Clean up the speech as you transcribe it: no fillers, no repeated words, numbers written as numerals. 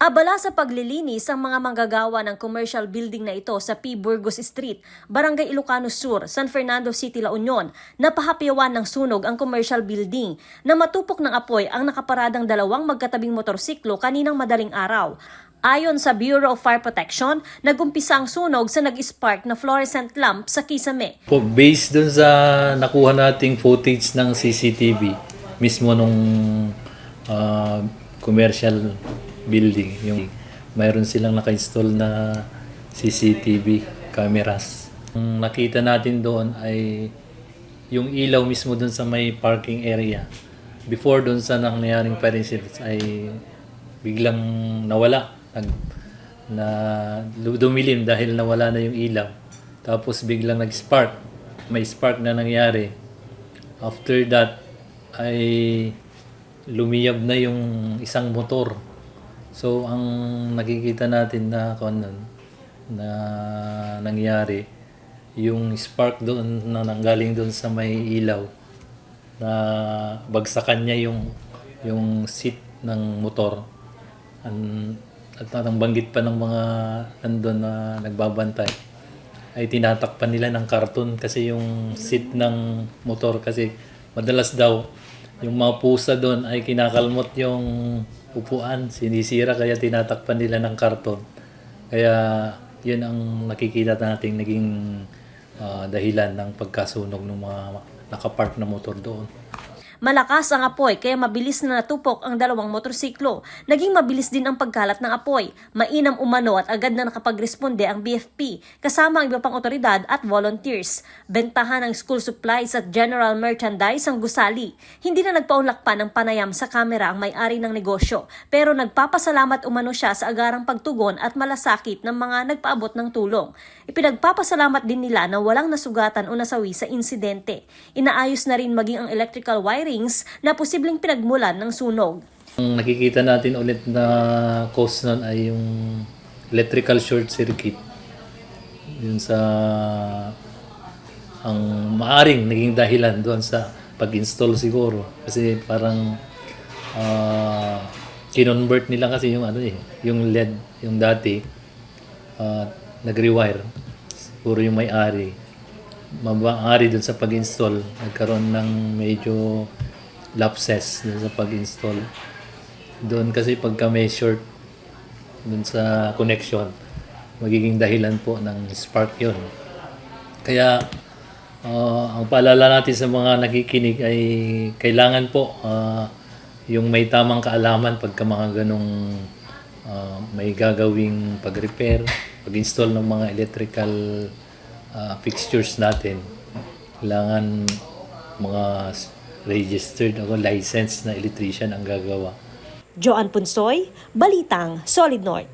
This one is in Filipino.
Abala sa paglilinis ang mga manggagawa ng commercial building na ito sa P. Burgos Street, Barangay Ilocano Sur, San Fernando City, La Union. Napahapyawan ng sunog ang commercial building na matupok ng apoy ang nakaparadang dalawang magkatabing motorsiklo kaninang madaling araw. Ayon sa Bureau of Fire Protection, nagumpisa ang sunog sa nag-spark na fluorescent lamp sa kisame. Based dun sa nakuha nating footage ng CCTV mismo nung commercial building, yung mayroon silang naka-install na CCTV cameras. Ang nakita natin doon ay yung ilaw mismo doon sa may parking area. Before doon sa nangyaring fire incident ay biglang nawala. Dumilim dahil nawala na yung ilaw. Tapos biglang nag-spark. May spark na nangyari. After that ay lumiyab na yung isang motor. So ang nakikita natin na nangyari, yung spark doon na nanggaling doon sa may ilaw, na bagsakan niya yung seat ng motor. At ang banggit pa ng mga nandun na nagbabantay ay tinatakpan nila ng karton kasi yung seat ng motor, kasi madalas daw yung mga pusa doon ay kinakalmot yung upuan, sinisira, kaya tinatakpan nila ng karton. Kaya yun ang nakikita nating naging dahilan ng pagkasunog ng mga nakapark na motor doon. Malakas ang apoy kaya mabilis na natupok ang dalawang motorsiklo. Naging mabilis din ang pagkalat ng apoy. Mainam umano at agad na nakapagresponde ang BFP kasama ang iba pang otoridad at volunteers. Bentahan ng school supplies at general merchandise ang gusali. Hindi na nagpaunlak pa ng panayam sa kamera ang may-ari ng negosyo, pero nagpapasalamat umano siya sa agarang pagtugon at malasakit ng mga nagpaabot ng tulong. Ipinagpapasalamat din nila na walang nasugatan o nasawi sa insidente. Inaayos na rin maging ang electrical wiring na posibleng pinagmulan ng sunog. Ang nakikita natin ulit na cause nun ay yung electrical short circuit. Yun sa ang maaring naging dahilan doon sa pag-install siguro. Kasi parang kinonvert nila kasi yung yung LED, yung dati nag-rewire. Siguro yung may-ari. Mabaari dun sa pag-install, nagkaroon ng medyo lapses dun sa pag-install. Doon kasi pagka may short dun sa connection, magiging dahilan po ng spark yun. Kaya ang paalala natin sa mga nakikinig ay kailangan po yung may tamang kaalaman pagka mga ganong may gagawing pag-repair, pag-install ng mga electrical fixtures natin. Kailangan mga registered o licensed na electrician ang gagawa. Joan Punsoy, Balitang Solid North.